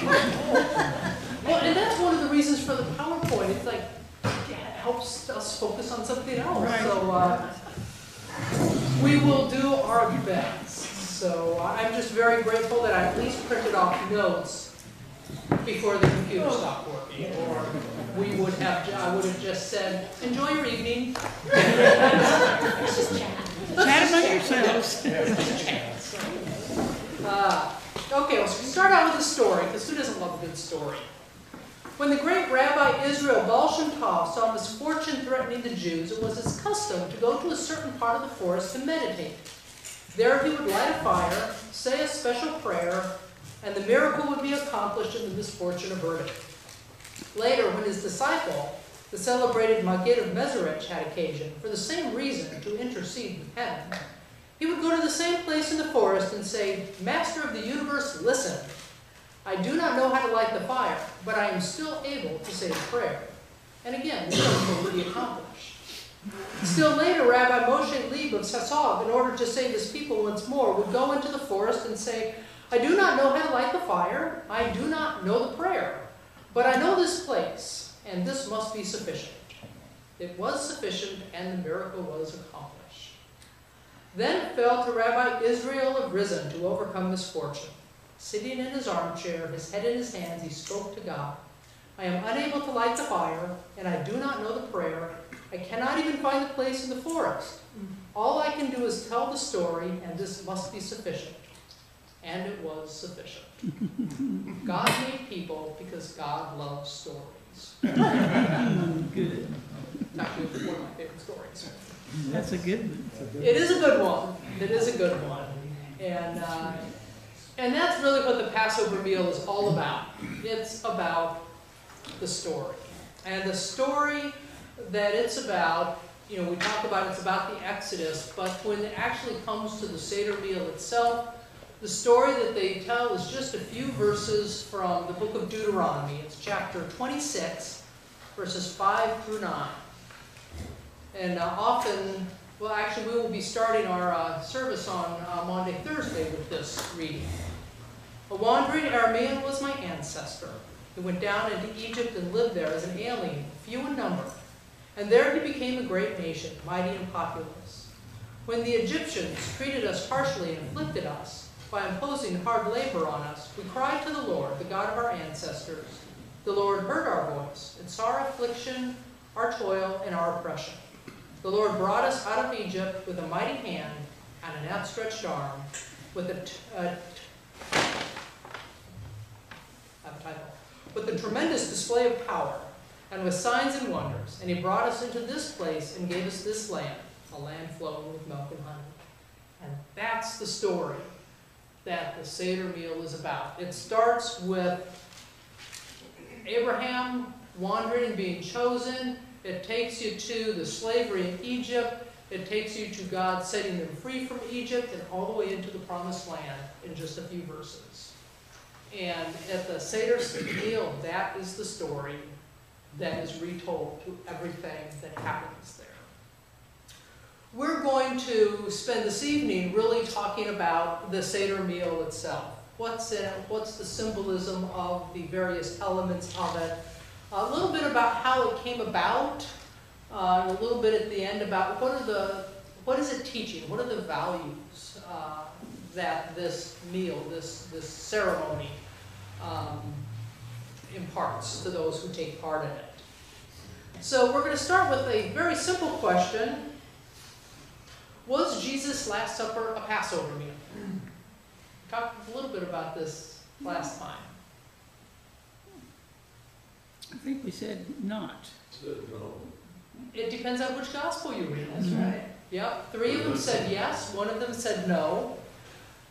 Well, and that's one of the reasons for the PowerPoint. It's like, yeah, it helps us focus on something else. Right. So we will do our best. So I'm just very grateful that I at least printed off notes before the computer stopped working, or I would have just said, enjoy your evening. Let's just chat. Chat among yourselves. Okay, let's start out with a story, because who doesn't love a good story? When the great Rabbi Israel Baal Shem Tov saw misfortune threatening the Jews, it was his custom to go to a certain part of the forest to meditate. There he would light a fire, say a special prayer, and the miracle would be accomplished and the misfortune averted. Later, when his disciple, the celebrated Maggid of Mezerich, had occasion, for the same reason, to intercede with heaven, he would go to the same place in the forest and say, Master of the universe, listen. I do not know how to light the fire, but I am still able to say the prayer. And again, the miracle would be accomplished. Still later, Rabbi Moshe Leib of Sasov, in order to save his people once more, would go into the forest and say, I do not know how to light the fire, I do not know the prayer, but I know this place, and this must be sufficient. It was sufficient, and the miracle was accomplished. Then it fell to Rabbi Israel of Rizin to overcome misfortune. Sitting in his armchair, his head in his hands, he spoke to God. I am unable to light the fire, and I do not know the prayer. I cannot even find the place in the forest. All I can do is tell the story, and this must be sufficient. And it was sufficient. God made people because God loves stories. Good. It's actually one of my favorite stories. That's a good one. It is a good one. It is a good one. And that's really what the Passover meal is all about. It's about the story. And the story that it's about, we talk about it's about the Exodus, but when it actually comes to the Seder meal itself, the story that they tell is just a few verses from the book of Deuteronomy. It's chapter 26, verses 5 through 9. And we will be starting our service on Maundy, Thursday with this reading. A wandering Aramean was my ancestor. He went down into Egypt and lived there as an alien, few in number. And there he became a great nation, mighty and populous. When the Egyptians treated us harshly and afflicted us, by imposing hard labor on us, we cried to the Lord, the God of our ancestors. The Lord heard our voice, and saw our affliction, our toil, and our oppression. The Lord brought us out of Egypt with a mighty hand and an outstretched arm, with a tremendous display of power, and with signs and wonders. And he brought us into this place and gave us this land, a land flowing with milk and honey. And that's the story that the Seder meal is about. It starts with Abraham wandering and being chosen. It takes you to the slavery in Egypt. It takes you to God setting them free from Egypt and all the way into the promised land in just a few verses. And at the Seder meal, that is the story that is retold to everything that happens there. We're going to spend this evening really talking about the Seder meal itself. What's in it? What's the symbolism of the various elements of it? A little bit about how it came about. A little bit at the end about what is it teaching? What are the values that this meal, this ceremony imparts to those who take part in it? So we're going to start with a very simple question. Was Jesus' Last Supper a Passover meal? We talked a little bit about this last time. I think we said not. It depends on which gospel you read. That's right. Yep. 3 of them said yes, 1 of them said no.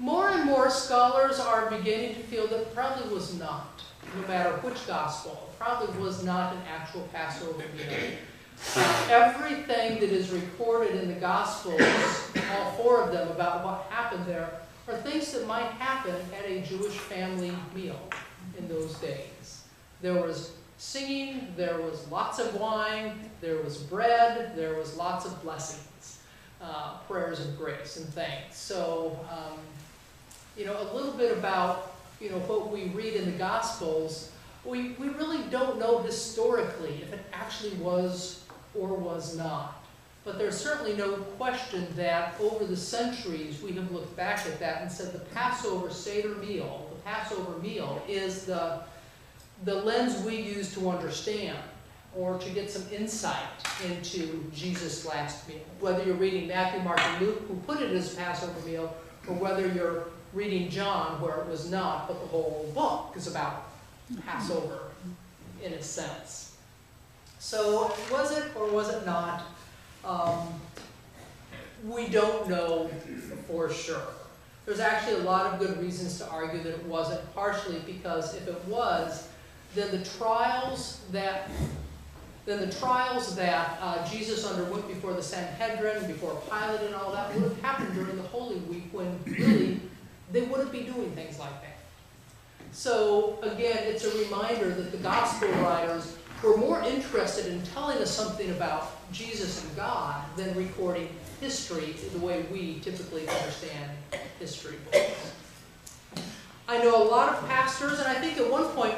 More and more scholars are beginning to feel that it probably was not, no matter which gospel. It probably was not an actual Passover meal. Everything that is recorded in the Gospels, all 4 of them, about what happened there, are things that might happen at a Jewish family meal in those days. There was singing, there was lots of wine, there was bread, there was lots of blessings, prayers of grace and thanks. So, a little bit about what we read in the Gospels, we really don't know historically if it actually was or was not. But there's certainly no question that over the centuries we have looked back at that and said the Passover Seder meal, the Passover meal, is the lens we use to understand or to get some insight into Jesus' last meal. Whether you're reading Matthew, Mark, and Luke, who put it as Passover meal, or whether you're reading John, where it was not, but the whole book is about Passover in a sense. So was it or was it not? We don't know for sure. There's actually a lot of good reasons to argue that it wasn't, partially because if it was, then the trials that Jesus underwent before the Sanhedrin, before Pilate and all that, would have happened during the Holy Week, when really they wouldn't be doing things like that. So again, it's a reminder that the gospel writers were more interested in telling us something about Jesus and God than recording history the way we typically understand history books. I know a lot of pastors, and I think at one point,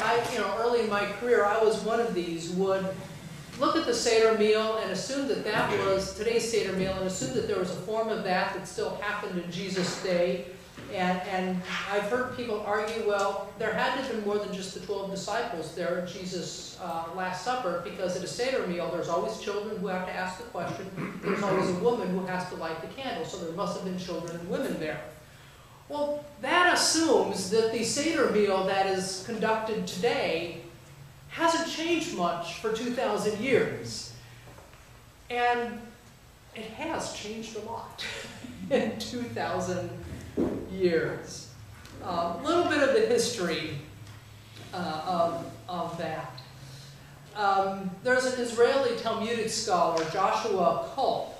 early in my career, I was one of these, would look at the Seder meal and assume that that was today's Seder meal, and assume that there was a form of that still happened in Jesus' day. And I've heard people argue, well, there had to have been more than just the 12 disciples there at Jesus' Last Supper, because at a Seder meal, there's always children who have to ask the question. There's always a woman who has to light the candle, so there must have been children and women there. Well, that assumes that the Seder meal that is conducted today hasn't changed much for 2,000 years. And it has changed a lot in 2,000 years. A little bit of the history of that. There's an Israeli Talmudic scholar, Joshua Kulp,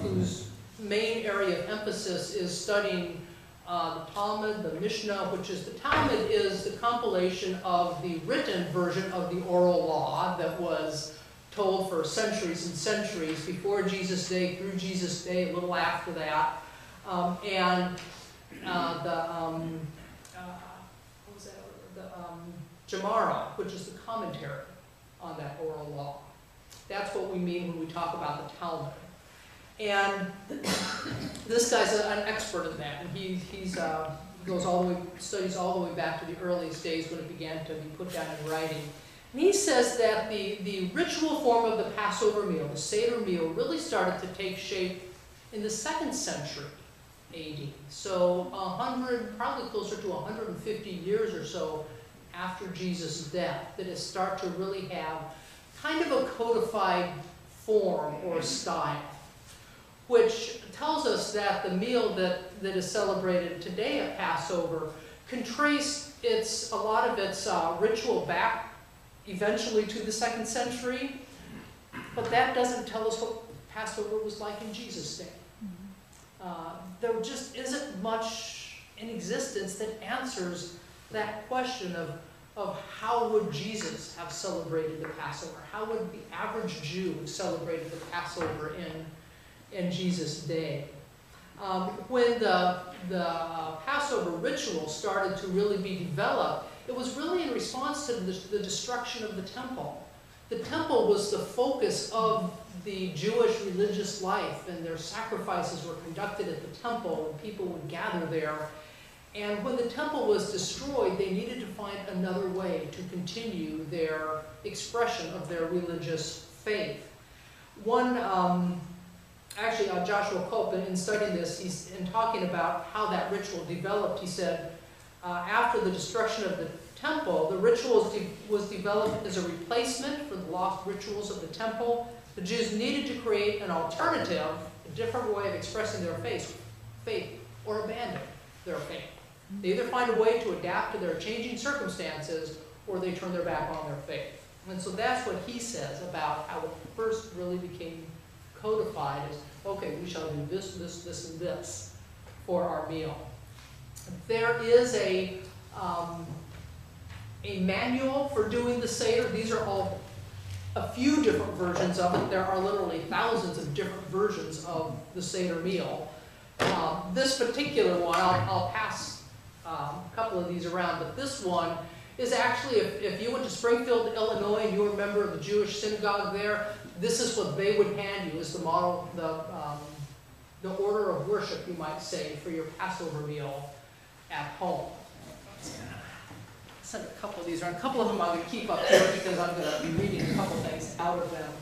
whose main area of emphasis is studying the Talmud, the Mishnah, which is, the Talmud is the compilation of the written version of the oral law that was told for centuries and centuries, before Jesus' day, through Jesus' day, a little after that. Gemara, which is the commentary on that oral law. That's what we mean when we talk about the Talmud. And this guy's an expert in that, and he goes all the way, studies all the way back to the earliest days when it began to be put down in writing. And he says that the ritual form of the Passover meal, the Seder meal, really started to take shape in the 2nd century AD. So probably closer to 150 years or so after Jesus' death, that it start to really have kind of a codified form or style, which tells us that the meal that is celebrated today at Passover can trace a lot of its ritual back eventually to the 2nd century, but that doesn't tell us what Passover was like in Jesus' day. There just isn't much in existence that answers that question of how would Jesus have celebrated the Passover? How would the average Jew have celebrated the Passover in Jesus' day? When the Passover ritual started to really be developed, it was really in response to the destruction of the temple. The temple was the focus of the Jewish religious life, and their sacrifices were conducted at the temple, and people would gather there. And when the temple was destroyed, they needed to find another way to continue their expression of their religious faith. Joshua Kulp, in studying this, in talking about how that ritual developed, he said, after the destruction of the temple, the ritual was developed as a replacement for the lost rituals of the temple. The Jews needed to create an alternative, a different way of expressing their faith, or abandon their faith. They either find a way to adapt to their changing circumstances, or they turn their back on their faith. And so that's what he says about how it first really became codified as, okay, we shall do this, this, this, and this for our meal. There is a manual for doing the Seder. These are all a few different versions of it. There are literally thousands of different versions of the Seder meal. This particular one, I'll pass a couple of these around, but this one is actually, if you went to Springfield, Illinois, and you were a member of the Jewish synagogue there, this is what they would hand you as the model, the order of worship, you might say, for your Passover meal at home. Send a couple of these around. A couple of them I'm going to keep up here because I'm going to be reading a couple things out of them.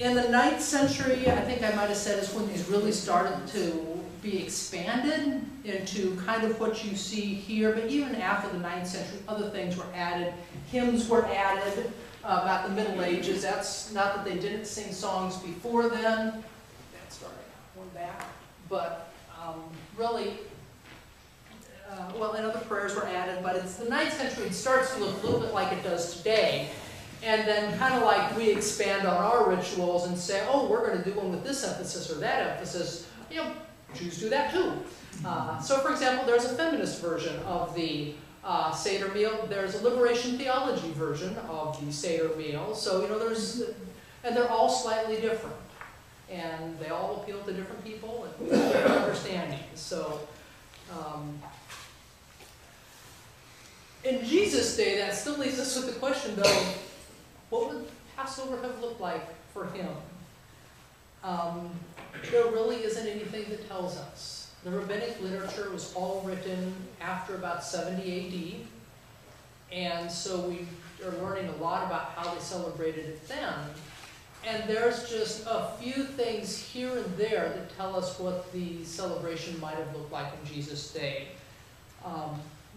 In the 9th century, I think I might have said, is when these really started to be expanded into kind of what you see here. But even after the 9th century, other things were added. Hymns were added about the Middle Ages. That's not that they didn't sing songs before then. Sorry, one back. But really, well, and other prayers were added. But it's the 9th century. It starts to look a little bit like it does today. And then kind of like we expand on our rituals and say, oh, we're going to do one with this emphasis or that emphasis. You know, Jews do that too. So for example, there's a feminist version of the Seder meal. There's a liberation theology version of the Seder meal. So, you know, and they're all slightly different. And they all appeal to different people and different understandings. So, in Jesus' day, that still leaves us with the question, though, what would Passover have looked like for him? There really isn't anything that tells us. The rabbinic literature was all written after about 70 AD, and so we are learning a lot about how they celebrated it then. And there's just a few things here and there that tell us what the celebration might have looked like in Jesus' day.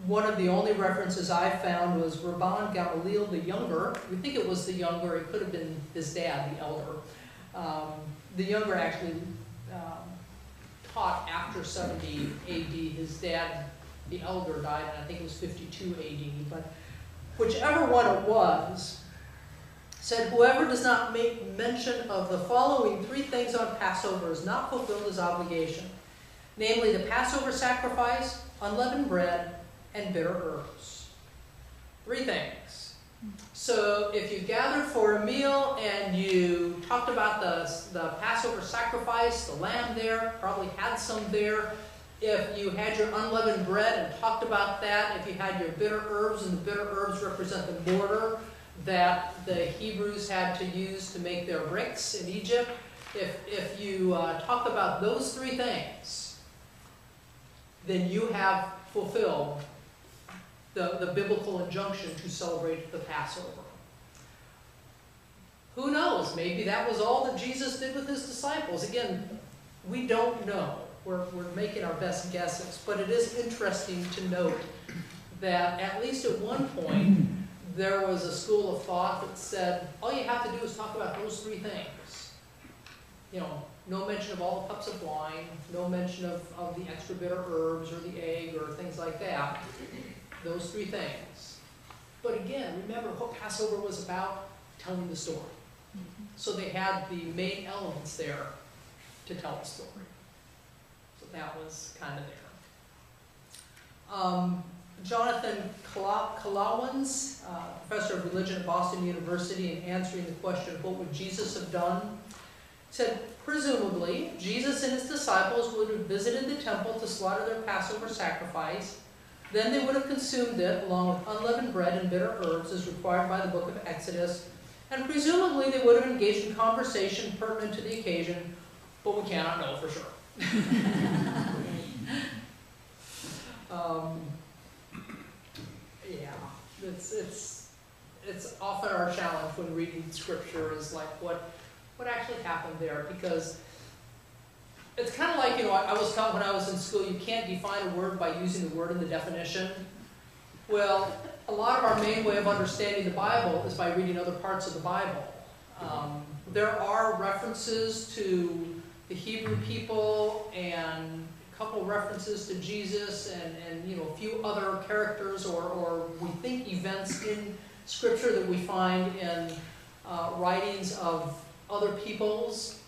One of the only references I found was Rabban Gamaliel the Younger. We think it was the younger. It could have been his dad, the elder. The younger actually taught after 70 AD. His dad, the elder, died, and I think it was 52 AD. But whichever one it was, said, whoever does not make mention of the following 3 things on Passover has not fulfilled his obligation, namely the Passover sacrifice, unleavened bread, and bitter herbs. 3 things. So if you gathered for a meal and you talked about the Passover sacrifice, the lamb there, probably had some there. If you had your unleavened bread and talked about that, if you had your bitter herbs, and the bitter herbs represent the mortar that the Hebrews had to use to make their bricks in Egypt, if you talk about those 3 things, then you have fulfilled the biblical injunction to celebrate the Passover. Who knows? Maybe that was all that Jesus did with his disciples. Again, we don't know. We're making our best guesses. But it is interesting to note that at least at one point, there was a school of thought that said, all you have to do is talk about those 3 things. You know, no mention of all the cups of wine, no mention of the extra bitter herbs or the egg or things like that. Those 3 things. But again, remember what Passover was about? Telling the story. So they had the main elements there to tell the story. So that was kind of there. Jonathan Kalawans, professor of religion at Boston University, in answering the question, what would Jesus have done? Said, presumably, Jesus and his disciples would have visited the temple to slaughter their Passover sacrifice. Then they would have consumed it along with unleavened bread and bitter herbs as required by the book of Exodus. And presumably they would have engaged in conversation pertinent to the occasion, but we cannot know for sure. Yeah, it's often our challenge when reading scripture is like what actually happened there, because it's kind of like, you know, I was taught when I was in school, you can't define a word by using the word in the definition. Well, a lot of our main way of understanding the Bible is by reading other parts of the Bible. There are references to the Hebrew people and a couple references to Jesus and you know, a few other characters or we think events in Scripture that we find in writings of other peoples,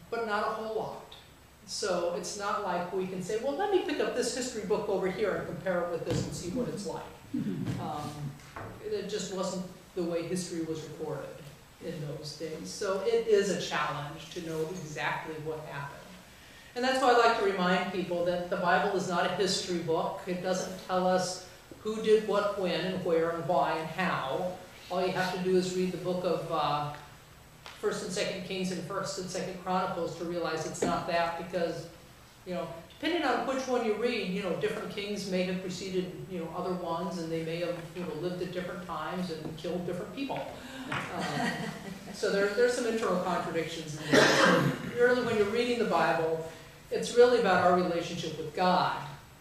but not a whole lot. So it's not like we can say, well, let me pick up this history book over here and compare it with this and see what it's like. It just wasn't the way history was recorded in those days. So it is a challenge to know exactly what happened. And that's why I like to remind people that the Bible is not a history book. It doesn't tell us who did what, when, and where, and why, and how. All you have to do is read the book of 1st and 2nd Kings and 1st and 2nd Chronicles to realize it's not that, because, you know, depending on which one you read, you know, different kings may have preceded, you know, other ones, and they may have, you know, lived at different times and killed different people. So there's some internal contradictions in there. Really, when you're reading the Bible, it's really about our relationship with God.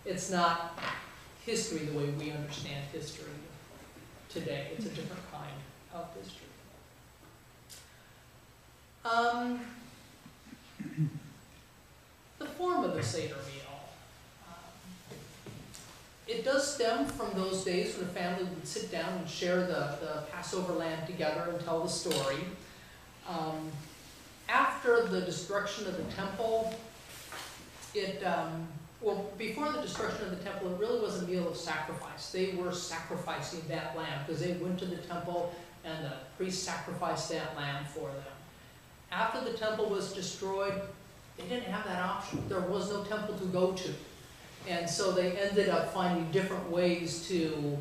It's not history the way we understand history today. It's a different kind of history. The form of the Seder meal. It does stem from those days when a family would sit down and share the Passover lamb together and tell the story. After the destruction of the temple, well, before the destruction of the temple, it really was a meal of sacrifice. They were sacrificing that lamb because they went to the temple and the priest sacrificed that lamb for them. After the temple was destroyed, they didn't have that option. There was no temple to go to. And so they ended up finding different ways to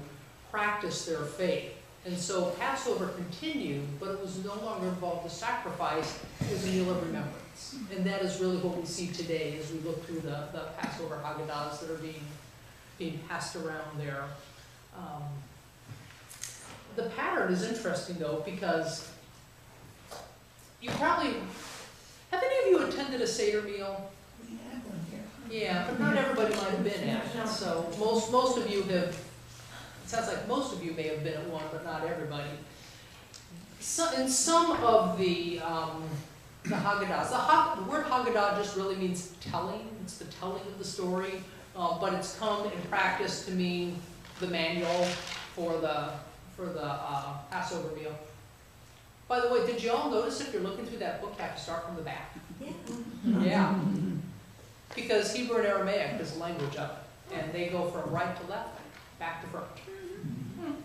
practice their faith. And so Passover continued, but it was no longer involved with sacrifice. It was a meal of remembrance. And that is really what we see today as we look through the Passover Haggadahs that are being passed around there. The pattern is interesting, though, because you probably, have any of you attended a Seder meal? We have one here. Yeah, but not everybody might have been at it. So most of you have, it sounds like most of you may have been at one, but not everybody. So, in some of the Haggadahs, the word Haggadah just really means telling. It's the telling of the story, but it's come in practice to mean the manual for the Passover meal. By the way, did you all notice if you're looking through that book, you have to start from the back? Yeah. Yeah. Because Hebrew and Aramaic is the language of it, and they go from right to left, back to front.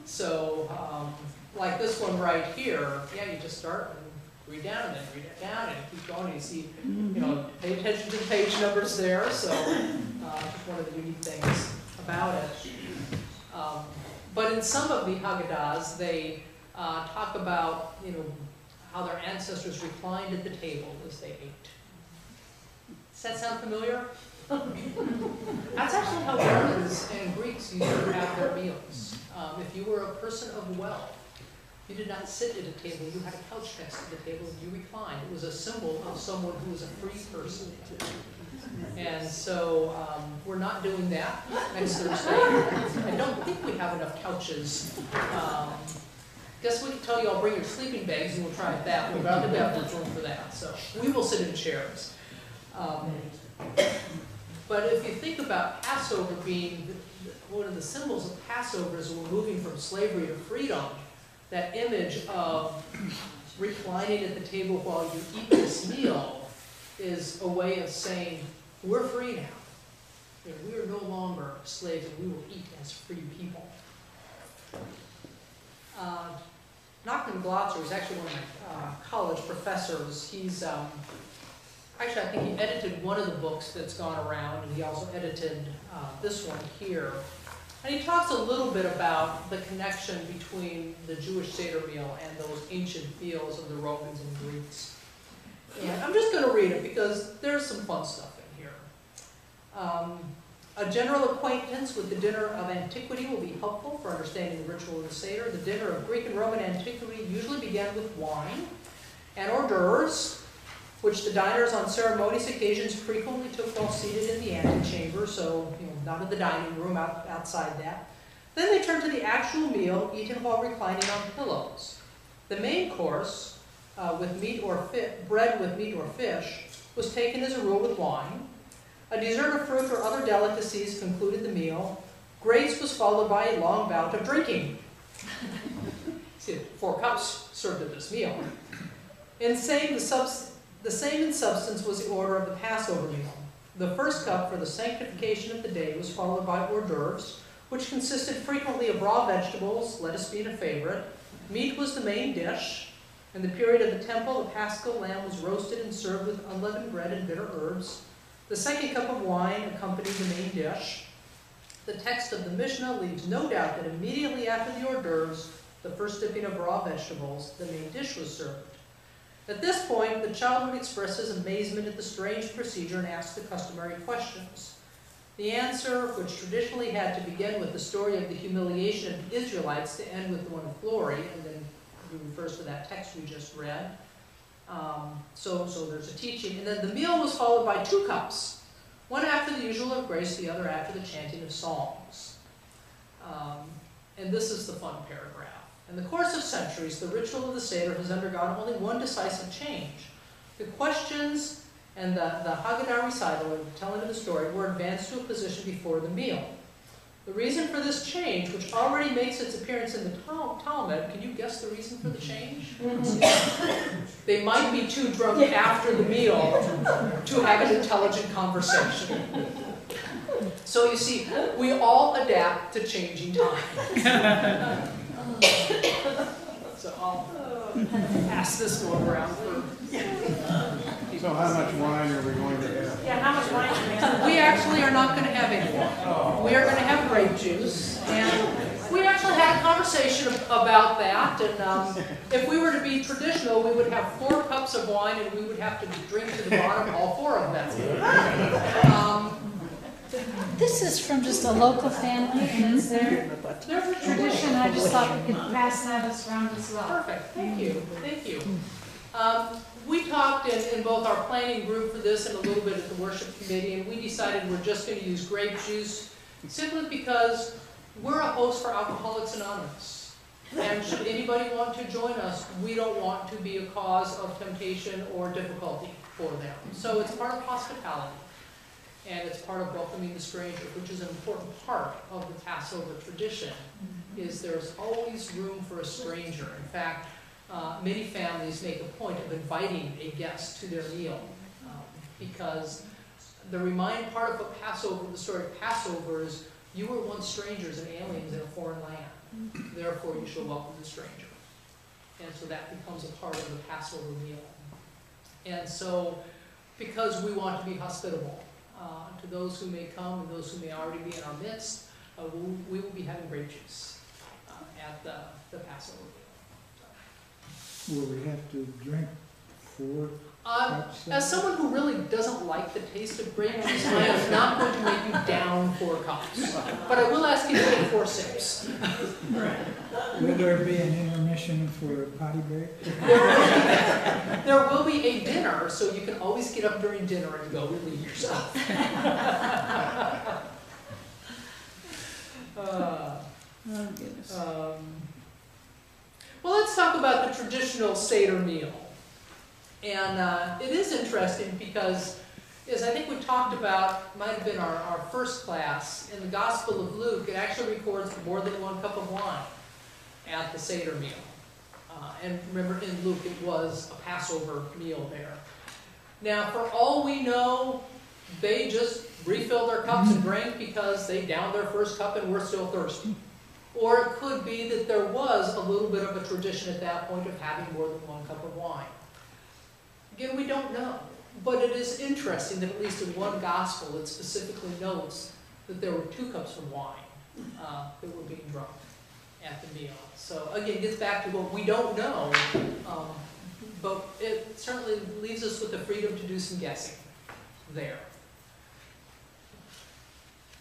So, like this one right here, yeah, you just start and read down and then read it down and keep going. And you see, you know, pay attention to the page numbers there. So, just one of the unique things about it. But in some of the Haggadahs, they talk about, you know, how their ancestors reclined at the table as they ate. Does that sound familiar? That's actually how Romans and Greeks used to have their meals. If you were a person of wealth, you did not sit at a table, you had a couch next to the table, and you reclined. It was a symbol of someone who was a free person. And so we're not doing that next Thursday. I don't think we have enough couches. Guess we can tell you all bring your sleeping bags and we'll try that. We're about to have room for that. So we will sit in chairs. But if you think about Passover being one of the symbols of Passover is we're moving from slavery to freedom, that image of reclining at the table while you eat this meal is a way of saying, we're free now. You know, we are no longer slaves and we will eat as free people. Nachman Globser is actually one of my college professors. He's actually, I think he edited one of the books that's gone around, and he also edited this one here. And he talks a little bit about the connection between the Jewish Seder meal and those ancient meals of the Romans and Greeks. And I'm just going to read it because there's some fun stuff in here. A general acquaintance with the dinner of antiquity will be helpful for understanding the ritual of the Seder. The dinner of Greek and Roman antiquity usually began with wine and hors d'oeuvres, which the diners on ceremonious occasions frequently took while seated in the antechamber, so not in the dining room, outside that. Then they turned to the actual meal, eaten while reclining on pillows. The main course, with bread with meat or fish, was taken as a rule with wine. A dessert of fruit or other delicacies concluded the meal. Grace was followed by a long bout of drinking. See, 4 cups served at this meal. The same in substance was the order of the Passover meal. The first cup for the sanctification of the day was followed by hors d'oeuvres, which consisted frequently of raw vegetables, lettuce being a favorite. Meat was the main dish. In the period of the temple, the paschal lamb was roasted and served with unleavened bread and bitter herbs. The second cup of wine accompanied the main dish. The text of the Mishnah leaves no doubt that immediately after the hors d'oeuvres, the first dipping of raw vegetables, the main dish was served. At this point, the child would express his amazement at the strange procedure and ask the customary questions. The answer, which traditionally had to begin with the story of the humiliation of the Israelites to end with the one of glory, and then he refers to that text we just read. So there's a teaching. And then the meal was followed by 2 cups, one after the usual of grace, the other after the chanting of psalms. And this is the fun paragraph. In the course of centuries, the ritual of the Seder has undergone only one decisive change. The questions and the Haggadah recital, or the telling of the story, were advanced to a position before the meal. The reason for this change, which already makes its appearance in the Talmud, can you guess the reason for the change? They might be too drunk after the meal to have an intelligent conversation. So you see, we all adapt to changing time. So I'll pass this one around for... So how much wine are we going to have? Yeah, how much wine do we have? We actually are not going to have any wine. We are going to have grape juice. And we actually had a conversation about that. And if we were to be traditional, we would have 4 cups of wine and we would have to drink to the bottom all 4 of them. This is from just a local family, and it's their tradition. I just thought we could pass that around as well. Perfect. Thank you. Thank you. We talked in both our planning group for this and a little bit at the worship committee, and we decided we're just going to use grape juice simply because we're a host for Alcoholics Anonymous. And should anybody want to join us, we don't want to be a cause of temptation or difficulty for them. So it's part of hospitality. And it's part of welcoming the stranger, which is an important part of the Passover tradition, is there's always room for a stranger. In fact, many families make a point of inviting a guest to their meal because the part of what Passover, the story of Passover is, you were once strangers and aliens in a foreign land. Therefore, you shall welcome the stranger. And so that becomes a part of the Passover meal. And so, because we want to be hospitable to those who may come and those who may already be in our midst, we will be having grape juice at the Passover meal. Will we have to drink 4 cups? As someone who really doesn't like the taste of grape juice, I am not going to make you down 4 cups. But I will ask you to take 4 sips. Will there be an intermission for a potty break? There will be a dinner, so you can always get up during dinner and go relieve yourself. Oh, goodness. Well, let's talk about the traditional Seder meal. And it is interesting because, as I think we talked about, might have been our first class, in the Gospel of Luke, it actually records more than 1 cup of wine at the Seder meal. And remember, in Luke, it was a Passover meal there. Now, for all we know, they just refilled their cups and drank because they downed their first cup and were still thirsty. Or it could be that there was a little bit of a tradition at that point of having more than 1 cup of wine. Again, we don't know. But it is interesting that at least in one gospel, it specifically notes that there were 2 cups of wine that were being drunk at the meal. So again, it gets back to what we don't know, but it certainly leaves us with the freedom to do some guessing there.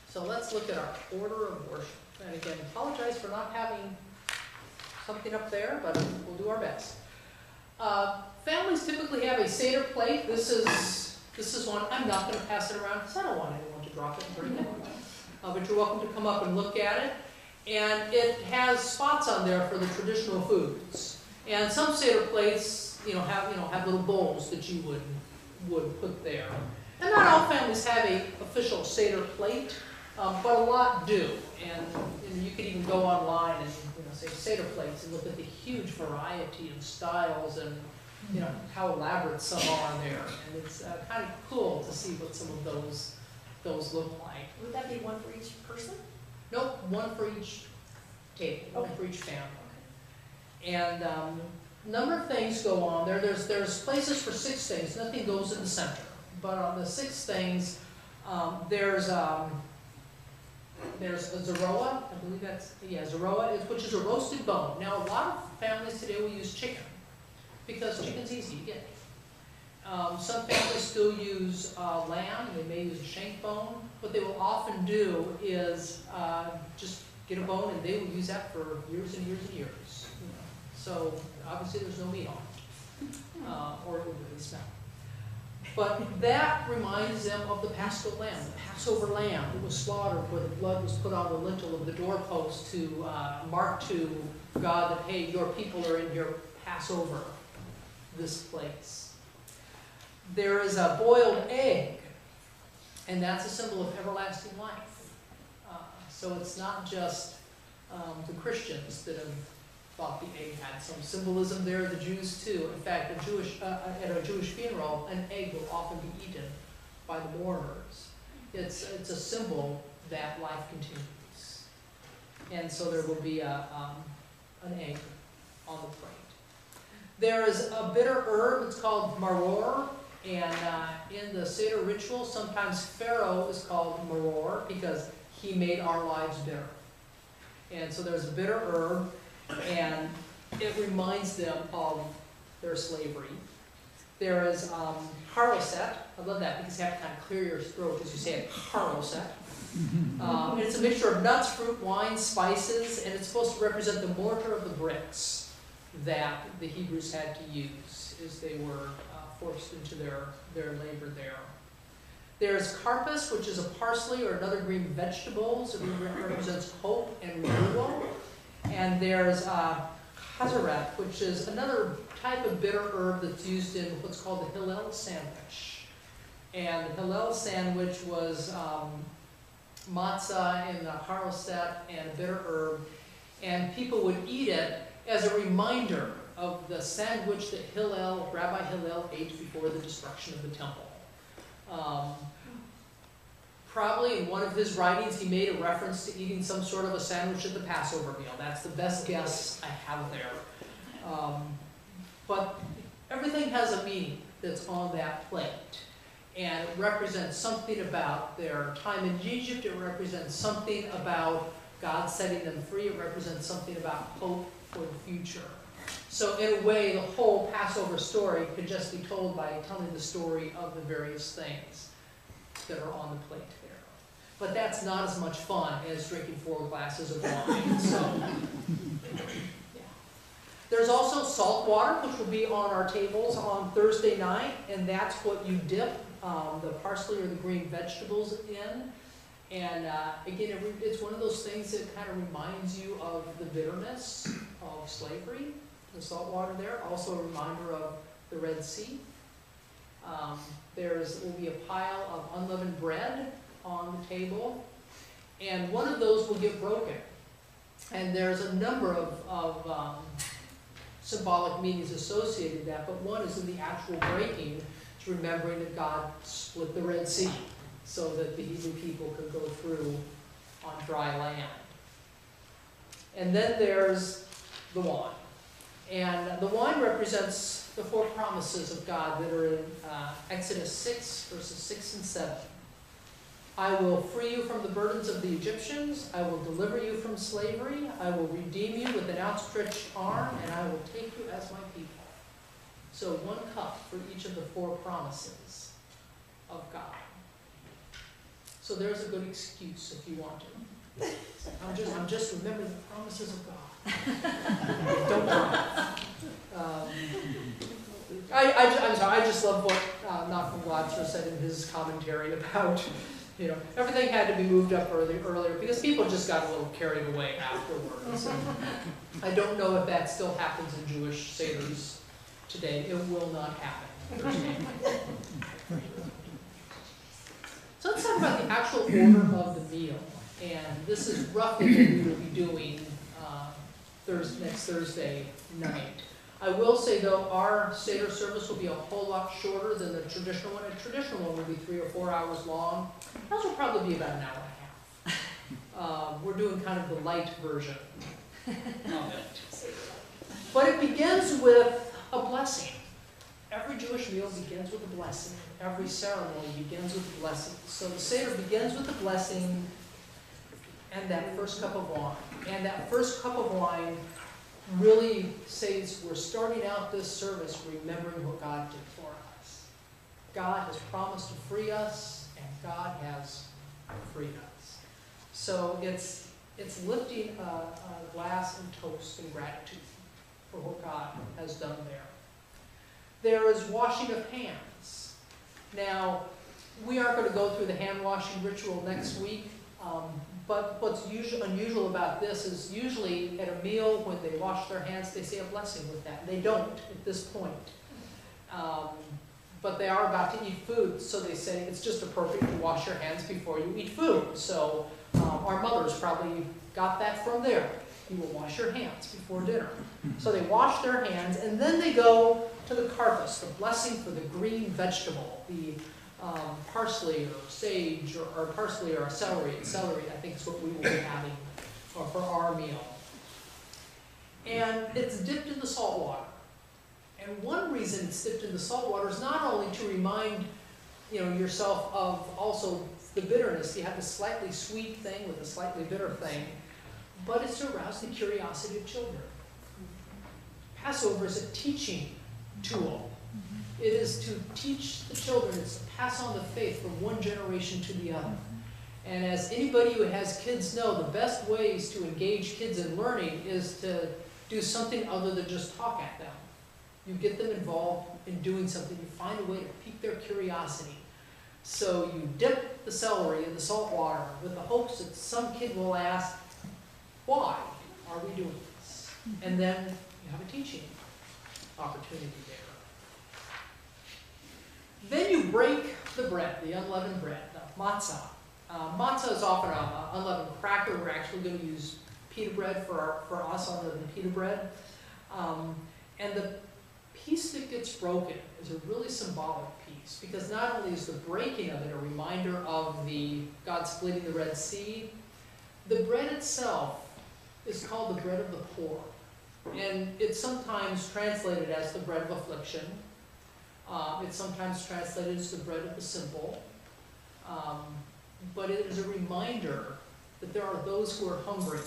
So let's look at our order of worship. And again, apologize for not having something up there, but we'll do our best. Families typically have a Seder plate. This is one. I'm not going to pass it around because I don't want anyone to drop it and break it. But you're welcome to come up and look at it. And it has spots on there for the traditional foods. And some Seder plates, have little bowls that you would put there. And not all families have a official Seder plate, but a lot do. And you could even go online and say Seder plates and look at the huge variety of styles and how elaborate some are there. And it's kind of cool to see what some of those look like. Would that be 1 for each person? Nope, 1 for each table, 1 for each family. And a number of things go on there. There's places for 6 things. Nothing goes in the center. But on the 6 things, There's a Zeroa, I believe that's, yeah, Zeroa, which is a roasted bone. Now, a lot of families today will use chicken, because chicken's easy to get. Some families still use lamb, they may use a shank bone. What they will often do is just get a bone, and they will use that for years and years and years. You know. So, obviously there's no meat on it, or it would really smell. But that reminds them of the Paschal lamb, the Passover lamb that was slaughtered, where the blood was put on the lintel of the doorpost to mark to God that, hey, your people are in your Passover, this place. There is a boiled egg, and that's a symbol of everlasting life. So it's not just the Christians that have thought the egg had some symbolism there, the Jews too. In fact, at a Jewish funeral, an egg will often be eaten by the mourners. It's a symbol that life continues. And so there will be an egg on the plate. There is a bitter herb, it's called maror, and in the Seder ritual, sometimes Pharaoh is called maror because he made our lives bitter. And so there's a bitter herb, and it reminds them of their slavery. There is haroset. I love that because you have to kind of clear your throat as you say it, haroset. And it's a mixture of nuts, fruit, wine, spices, and it's supposed to represent the mortar of the bricks that the Hebrews had to use as they were forced into their labor there. There's karpas, which is a parsley or another green vegetable, so it represents hope and renewal. And there's chazaret, which is another type of bitter herb that's used in what's called the Hillel sandwich. And the Hillel sandwich was matzah and the haroset and a bitter herb. And people would eat it as a reminder of the sandwich that Rabbi Hillel ate before the destruction of the temple. Probably in one of his writings he made a reference to eating some sort of a sandwich at the Passover meal. That's the best guess I have there. But everything has a meaning that's on that plate. And it represents something about their time in Egypt. It represents something about God setting them free. It represents something about hope for the future. So in a way, the whole Passover story could just be told by telling the story of the various things that are on the plate there. But that's not as much fun as drinking 4 glasses of wine. So, yeah. There's also salt water, which will be on our tables on Thursday night, and that's what you dip the parsley or the green vegetables in. And again, it's one of those things that kind of reminds you of the bitterness of slavery. The salt water there, also a reminder of the Red Sea. There will be a pile of unleavened bread on the table, and one of those will get broken. And there's a number of symbolic meanings associated with that, but one is in the actual breaking, it's remembering that God split the Red Sea so that the Hebrew people could go through on dry land. And then there's the wine. And the wine represents the 4 promises of God that are in Exodus 6, verses 6 and 7. I will free you from the burdens of the Egyptians. I will deliver you from slavery. I will redeem you with an outstretched arm, and I will take you as my people. So 1 cup for each of the 4 promises of God. So there's a good excuse if you want to. I'm just remembering the promises of God. Don't die. I'm sorry, I just love what Nachman Globser said in his commentary about, you know, everything had to be moved up earlier because people just got a little carried away afterwards. I don't know if that still happens in Jewish Seders today. It will not happen. So let's talk about the actual order of the meal. And this is roughly what we will be doing next Thursday night. I will say though, our Seder service will be a whole lot shorter than the traditional one. A traditional one will be 3 or 4 hours long. Ours will probably be about an hour and a half. We're doing kind of the light version of it. But it begins with a blessing. every Jewish meal begins with a blessing. Every ceremony begins with a blessing. So the Seder begins with a blessing and that first cup of wine. And that first cup of wine really says we're starting out this service remembering what God did for us. God has promised to free us, and God has freed us. So it's lifting a glass and toast in gratitude for what God has done there. There is washing of hands. Now, we aren't going to go through the hand washing ritual next week, but what's unusual about this is usually at a meal when they wash their hands, they say a blessing with that. They don't at this point. But they are about to eat food, so they say it's just appropriate to wash your hands before you eat food. So our mothers probably got that from there. You will wash your hands before dinner. So they wash their hands, and then they go to the karpas, the blessing for the green vegetable, the parsley or sage or parsley or celery. Celery, I think, is what we will be having for our meal. And it's dipped in the salt water. And one reason it's dipped in the salt water is not only to remind yourself of also the bitterness. You have the slightly sweet thing with a slightly bitter thing, but it's to arouse the curiosity of children. Passover is a teaching tool. It is to teach the children. It's to pass on the faith from one generation to the other. And as anybody who has kids know, the best ways to engage kids in learning is to do something other than just talk at them. You get them involved in doing something. You find a way to pique their curiosity. So you dip the celery in the salt water with the hopes that some kid will ask, why are we doing this? And then you have a teaching opportunity there. Then you break the bread, the unleavened bread, the matzah. Matzah is often an unleavened cracker. We're actually going to use pita bread for us, unleavened pita bread. And the piece that gets broken is a really symbolic piece, because not only is the breaking of it a reminder of God splitting the Red Sea, the bread itself is called the bread of the poor. And it's sometimes translated as the bread of affliction. It's sometimes translated as the bread of the simple. But it is a reminder that there are those who are hungry.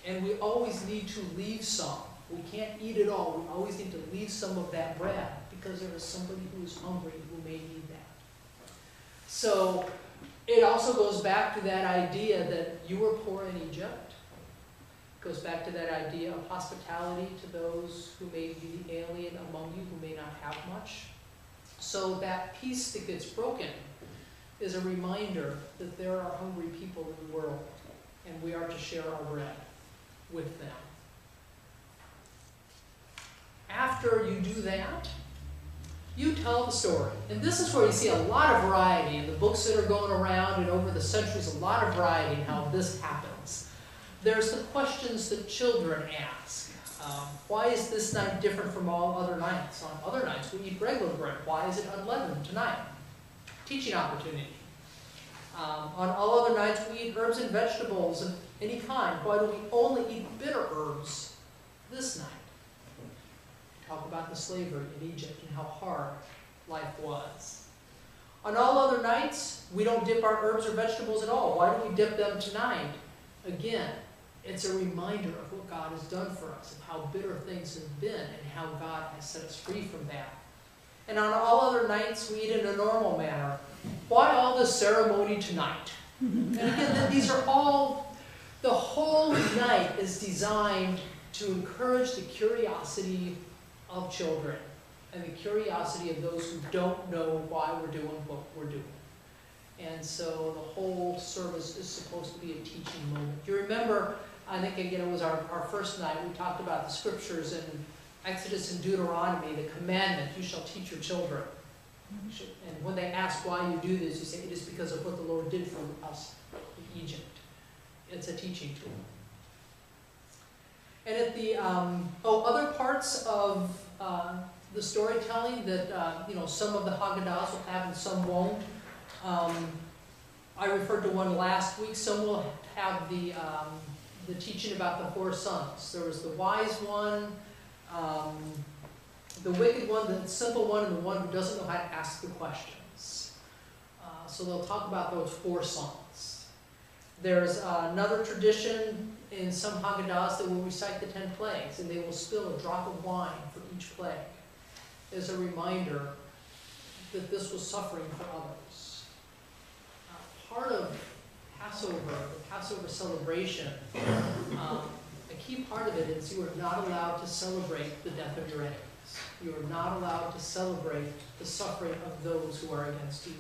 And we always need to leave some. We can't eat it all. We always need to leave some of that bread, because there is somebody who is hungry who may need that. So it also goes back to that idea that you were poor in Egypt. It goes back to that idea of hospitality to those who may be the alien among you, who may not have much. So that piece that gets broken is a reminder that there are hungry people in the world, and we are to share our bread with them. After you do that, you tell the story. And this is where you see a lot of variety in the books that are going around, and over the centuries, a lot of variety in how this happens. There's the questions that children ask. Why is this night different from all other nights? On other nights, we eat regular bread. Why is it unleavened tonight? Teaching opportunity. On all other nights, we eat herbs and vegetables of any kind. Why do we only eat bitter herbs this night? Talk about the slavery in Egypt and how hard life was. On all other nights, we don't dip our herbs or vegetables at all. Why do we dip them tonight? Again, it's a reminder of what God has done for us, of how bitter things have been, and how God has set us free from that. And on all other nights, we eat in a normal manner. Why all this ceremony tonight? And again, these are all, the whole night is designed to encourage the curiosity of children and the curiosity of those who don't know why we're doing what we're doing. And so the whole service is supposed to be a teaching moment. You remember, I think again it was our first night, we talked about the scriptures in Exodus and Deuteronomy, the commandment, you shall teach your children. And when they ask why you do this, you say, it is because of what the Lord did for us in Egypt. It's a teaching tool. And at the other parts of the storytelling that some of the Haggadahs will have and some won't. I referred to one last week. Some will have the teaching about the 4 sons. There was the wise one, the wicked one, the simple one, and the one who doesn't know how to ask the questions. So they'll talk about those 4 songs. There's another tradition in some Haggadahs that will recite the 10 plagues, and they will spill a drop of wine for each plague as a reminder that this was suffering for others. Part of Passover, the Passover celebration, a key part of it is you are not allowed to celebrate the death of your enemies. You are not allowed to celebrate the suffering of those who are against you.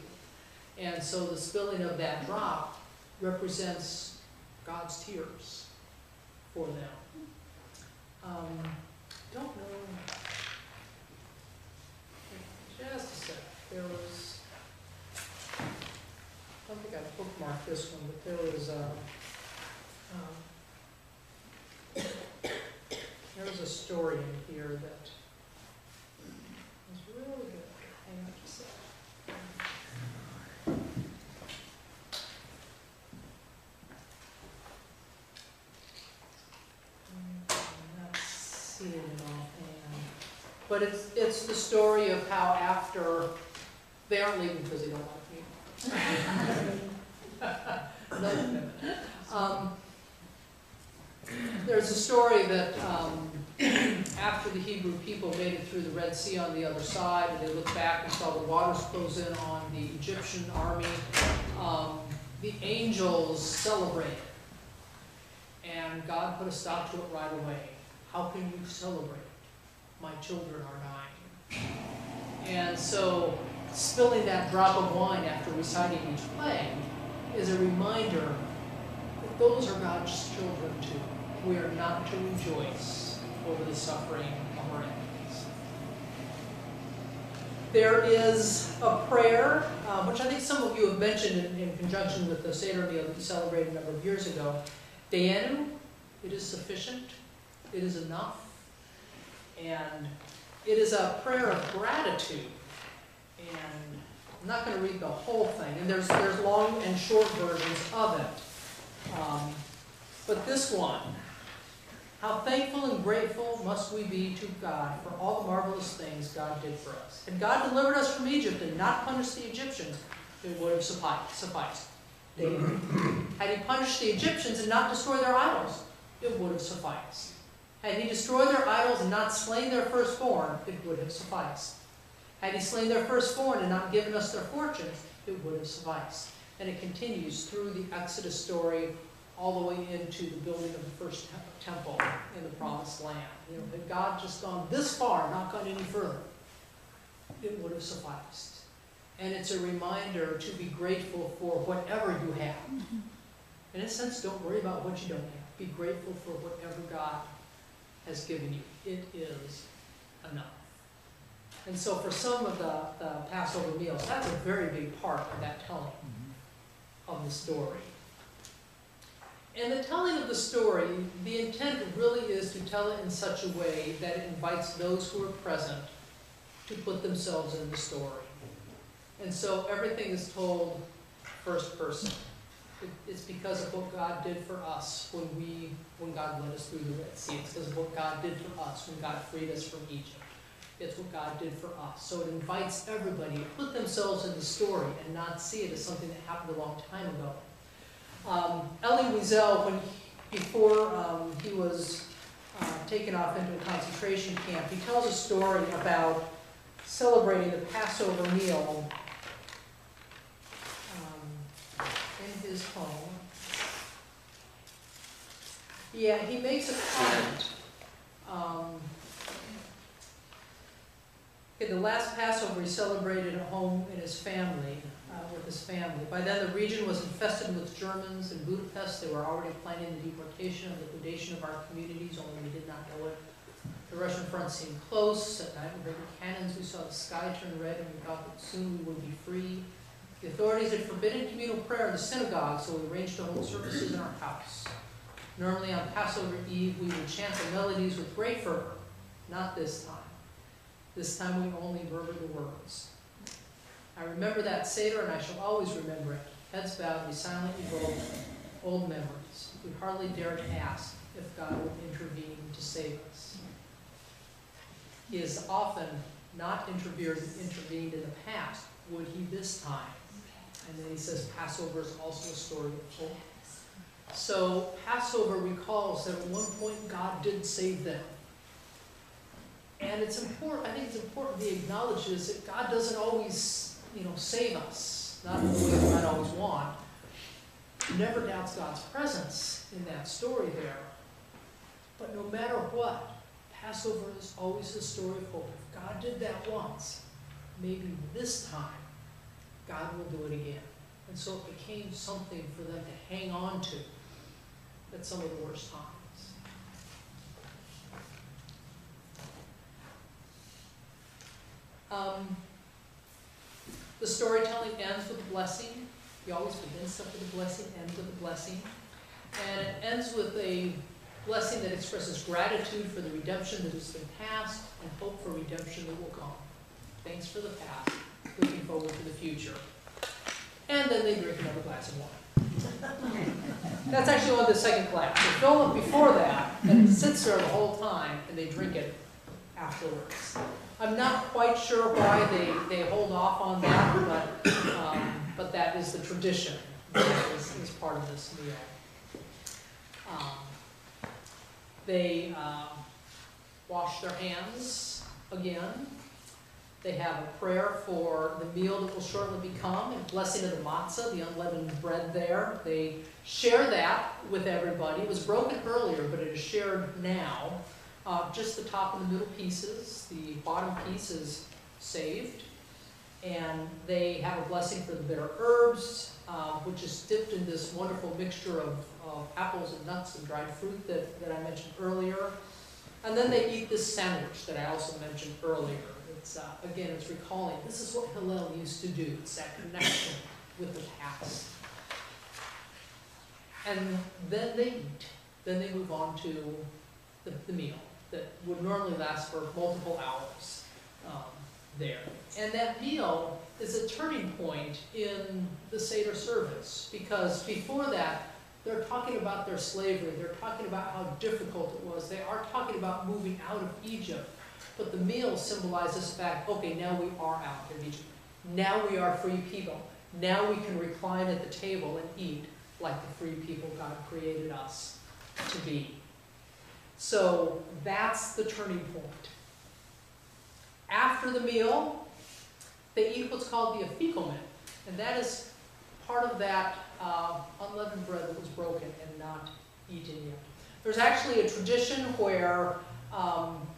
And so the spilling of that drop represents God's tears for them. Don't know. Just a sec. There was, I don't think I bookmarked this one, but there was a story in here that was really good. Hang on just a sec. I'm not seeing it offhand. But it's the story of how after they aren't leaving because they don't like me. There's a story that after the Hebrew people made it through the Red Sea on the other side, and they looked back and saw the waters close in on the Egyptian army, the angels celebrated. And God put a stop to it right away. How can you celebrate? My children are dying. And so spilling that drop of wine after reciting each plague is a reminder that those are God's children too. We are not to rejoice over the suffering of our enemies. There is a prayer, which I think some of you have mentioned in conjunction with the Seder meal that we celebrated a number of years ago. De'enu, it is sufficient, it is enough, and it is a prayer of gratitude. And I'm not going to read the whole thing, and there's long and short versions of it. But this one, how thankful and grateful must we be to God for all the marvelous things God did for us. Had God delivered us from Egypt and not punished the Egyptians, it would have sufficed. Had he punished the Egyptians and not destroyed their idols, it would have sufficed. Had he destroyed their idols and not slain their firstborn, it would have sufficed. Had he slain their firstborn and not given us their fortunes, it would have sufficed. And it continues through the Exodus story all the way into the building of the first temple in the Promised Land. You know, had God just gone this far, not gone any further, it would have sufficed. And it's a reminder to be grateful for whatever you have. In a sense, don't worry about what you don't have. Be grateful for whatever God has given you. It is enough. And so for some of the Passover meals, that's a very big part of that telling of the story. And the telling of the story, the intent really is to tell it in such a way that it invites those who are present to put themselves in the story. And so everything is told first person. It's because of what God did for us when God led us through the Red Sea. It's because of what God did for us when God freed us from Egypt. It's what God did for us. So it invites everybody to put themselves in the story and not see it as something that happened a long time ago. Elie Wiesel, before he was taken off into a concentration camp, he tells a story about celebrating the Passover meal in his home. Yeah, he makes a comment. The last Passover he celebrated at home in his family, with his family. By then the region was infested with Germans. In Budapest they were already planning the deportation and liquidation of our communities, only we did not know it. The Russian front seemed close. At night we heard the cannons, we saw the sky turn red, and we thought that soon we would be free. The authorities had forbidden communal prayer in the synagogue, so we arranged to hold services in our house. Normally on Passover Eve we would chant the melodies with great fervor. Not this time. This time we only murmured the words. I remember that Seder, and I shall always remember it. Heads bowed, we silently evoke old memories. We hardly dared ask if God would intervene to save us. He has often not intervened in the past. Would he this time? And then he says Passover is also a story of hope. So Passover recalls that at one point God did save them. And it's important, I think it's important to acknowledge this, that God doesn't always, save us. Not in the way we might always want. Never doubts God's presence in that story there. But no matter what, Passover is always a story of hope. If God did that once, maybe this time, God will do it again. And so it became something for them to hang on to at some of the worst times. The storytelling ends with a blessing. He always begins stuff with a blessing, ends with a blessing. And it ends with a blessing that expresses gratitude for the redemption that has been past and hope for redemption that will come. Thanks for the past, looking forward to the future. And then they drink another glass of wine. That's actually on the second glass. They fill it before that, and it sits there the whole time, and they drink it afterwards. I'm not quite sure why they hold off on that, but that is the tradition that is part of this meal. They wash their hands again. They have a prayer for the meal that will shortly become, and blessing of the matzah, the unleavened bread there. They share that with everybody. It was broken earlier, but it is shared now. Just the top and the middle pieces. The bottom piece is saved. And they have a blessing for the bitter herbs, which is dipped in this wonderful mixture of apples and nuts and dried fruit that I mentioned earlier. And then they eat this sandwich that I also mentioned earlier. It's, again, it's recalling, this is what Hillel used to do. It's that connection with the past. And then they eat. Then they move on to the meal that would normally last for multiple hours there. And that meal is a turning point in the Seder service, because before that, they're talking about their slavery. They're talking about how difficult it was. They are talking about moving out of Egypt. But the meal symbolizes the fact, okay, now we are out of Egypt. Now we are free people. Now we can recline at the table and eat like the free people God created us to be. So that's the turning point. After the meal, they eat what's called the afikomen, and that is part of that unleavened bread that was broken and not eaten yet. There's actually a tradition where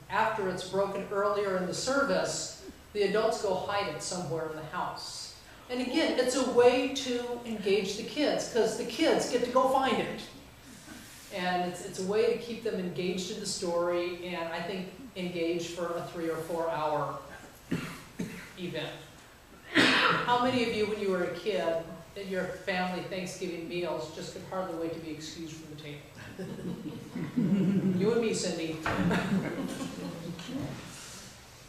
after it's broken earlier in the service, the adults go hide it somewhere in the house. And again, it's a way to engage the kids, because the kids get to go find it. And it's a way to keep them engaged in the story, and I think engaged for a 3 or 4 hour event. How many of you, when you were a kid, at your family Thanksgiving meals, just could hardly wait to be excused from the table? You and me, Cindy.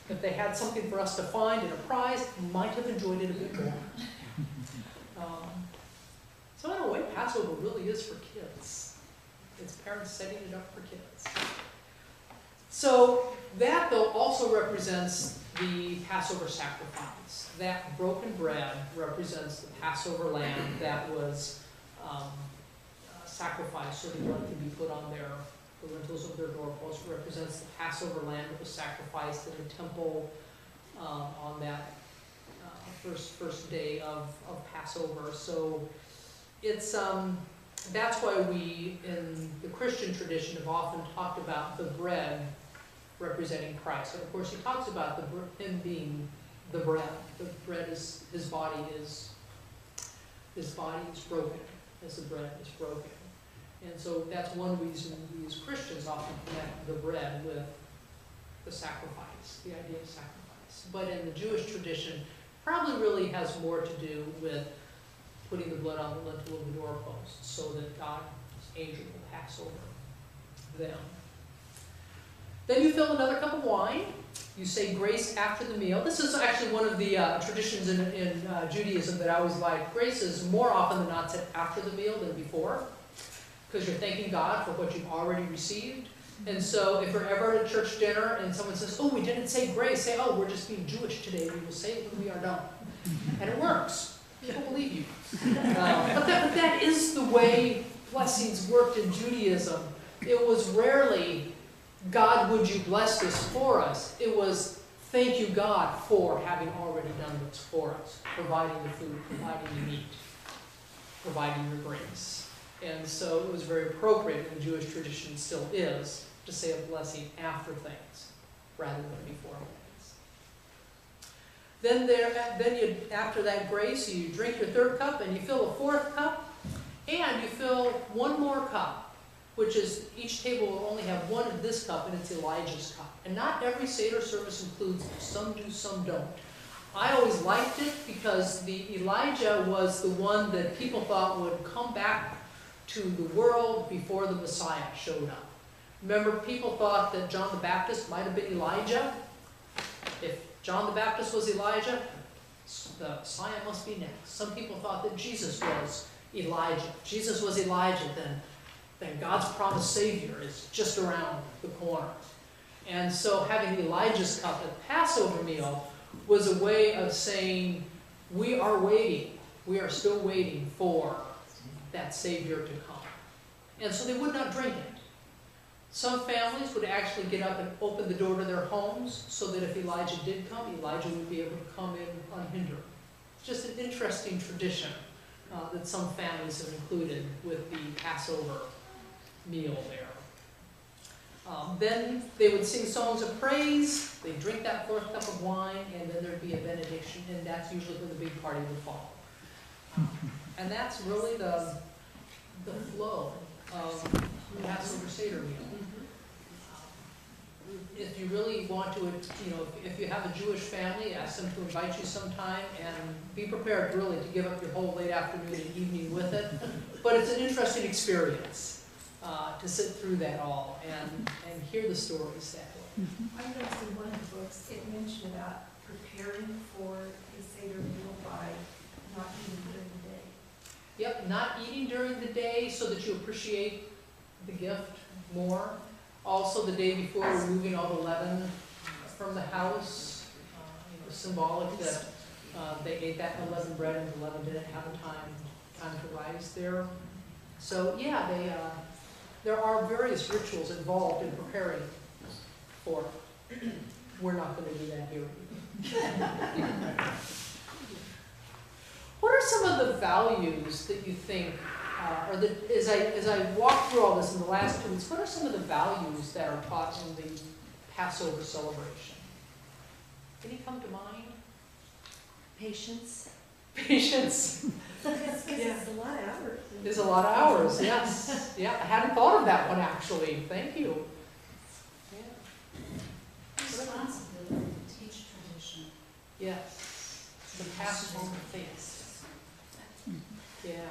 If they had something for us to find and a prize, might have enjoyed it a bit more. So in a way, Passover really is for kids. It's parents setting it up for kids. So that, though, also represents the Passover sacrifice. That broken bread represents the Passover lamb that was sacrificed so the blood could be put on the lintels of their doorpost. It represents the Passover lamb that was sacrificed in the temple on that first day of Passover. So it's that's why we, in the Christian tradition, have often talked about the bread representing Christ. And of course, he talks about him being the bread. The bread is his body is broken as the bread is broken. And so that's one reason we as Christians often connect the bread with the sacrifice, the idea of sacrifice. But in the Jewish tradition, probably really has more to do with putting the blood on the lintel of the doorpost so that God's angel will pass over them. Then you fill another cup of wine. You say grace after the meal. This is actually one of the traditions in Judaism that I always like. Grace is more often than not said after the meal than before, because you're thanking God for what you've already received. And so if you're ever at a church dinner and someone says, oh, we didn't say grace, say, oh, we're just being Jewish today. We will say it when we are done. And it works. People believe you. But that is the way blessings worked in Judaism. It was rarely, God, would you bless this for us? It was, thank you, God, for having already done this for us, providing the food, providing the meat, providing your grace. And so it was very appropriate in the Jewish tradition, still is, to say a blessing after things rather than before things. Then after that grace, you drink your third cup and you fill a fourth cup, and you fill one more cup, which is each table will only have one of this cup, and it's Elijah's cup. And not every Seder service includes it. Some do, some don't. I always liked it because the Elijah was the one that people thought would come back to the world before the Messiah showed up. Remember, people thought that John the Baptist might have been Elijah. If John the Baptist was Elijah, the Messiah must be next. Some people thought that Jesus was Elijah. If Jesus was Elijah, then God's promised Savior is just around the corner. And so having Elijah's cup at the Passover meal was a way of saying, we are waiting. We are still waiting for that Savior to come. And so they would not drink it. Some families would actually get up and open the door to their homes so that if Elijah did come, Elijah would be able to come in unhindered. Just an interesting tradition that some families have included with the Passover meal there. Then they would sing songs of praise, they'd drink that fourth cup of wine, and then there'd be a benediction, and that's usually when the big party would follow. And that's really the flow of the Passover Seder meal. If you really want to, if you have a Jewish family, ask them to invite you sometime, and be prepared really to give up your whole late afternoon and evening with it. But it's an interesting experience to sit through that all and hear the stories that way. I noticed in one of the books, it mentioned about preparing for the Seder meal by not eating during the day. Yep, not eating during the day so that you appreciate the gift more. Also, the day before, removing all the leaven from the house. Symbolic that they ate that unleavened bread and the leaven didn't have a time to rise there. So yeah, there are various rituals involved in preparing for it. We're not going to do that here. What are some of the values that you think, or that as I walk through all this in the last 2 weeks, what are some of the values that are taught in the Passover celebration? Any come to mind? Patience. Patience. Because it's a lot of hours. It's a lot of hours, yes. Yeah, I hadn't thought of that one actually. Thank you. Yeah. Responsibility to teach tradition. Yes. The pass on the face. Yeah.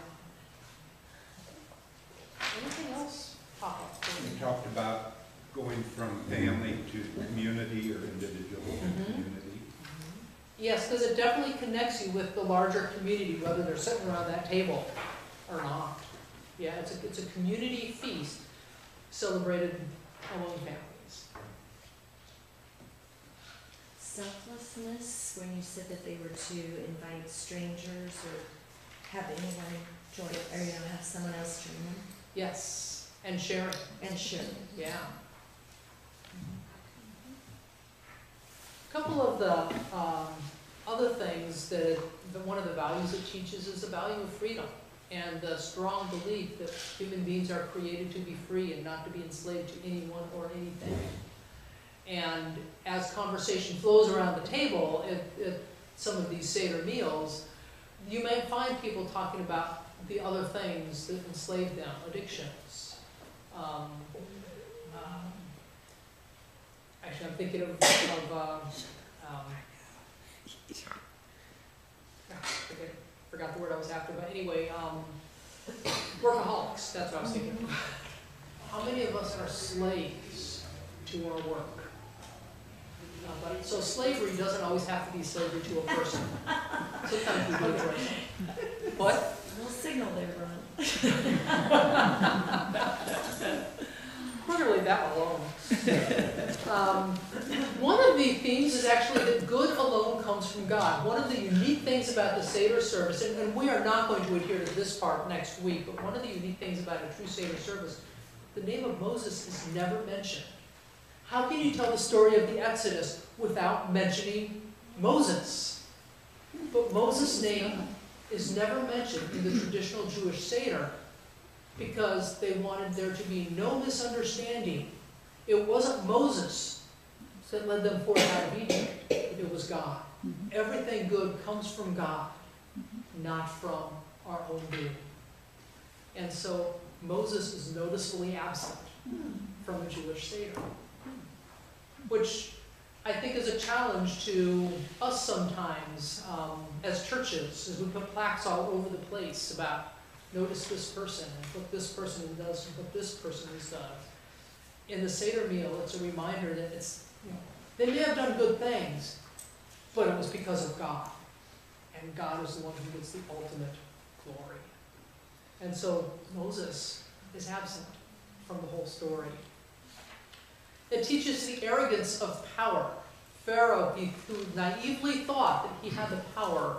Anything else pop up? You talked about going from family to community or individual to community. Yes, because it definitely connects you with the larger community, whether they're sitting around that table or not. Yeah, it's a community feast celebrated among families. Selflessness, when you said that they were to invite strangers or have anyone join, or have someone else join them. Yes, and sharing. And sharing. Yeah. A couple of the other things that one of the values it teaches is the value of freedom and the strong belief that human beings are created to be free and not to be enslaved to anyone or anything. And as conversation flows around the table at some of these Seder meals, you may find people talking about the other things that enslave them, addictions. Actually, I'm thinking of I forgot the word I was after, but anyway, workaholics, that's what I was thinking of. How many of us are slaves to our work? So slavery doesn't always have to be slavery to a person. Sometimes we do it right. What? A little signal there, Ron. Clearly that alone. One of the themes is actually that good alone comes from God. One of the unique things about the Seder service, and we are not going to adhere to this part next week, but one of the unique things about a true Seder service, the name of Moses is never mentioned. How can you tell the story of the Exodus without mentioning Moses? But Moses' name is never mentioned in the traditional Jewish Seder because they wanted there to be no misunderstanding. It wasn't Moses that led them forth out of Egypt, it was God. Everything good comes from God, not from our own doing. And so Moses is noticeably absent from the Jewish Seder, which I think is a challenge to us sometimes as churches, as we put plaques all over the place about notice this person and what this person does and what this person has done. In the Seder meal, it's a reminder that they may have done good things, but it was because of God. And God is the one who gets the ultimate glory. And so Moses is absent from the whole story. It teaches the arrogance of power. Pharaoh, who naively thought that he had the power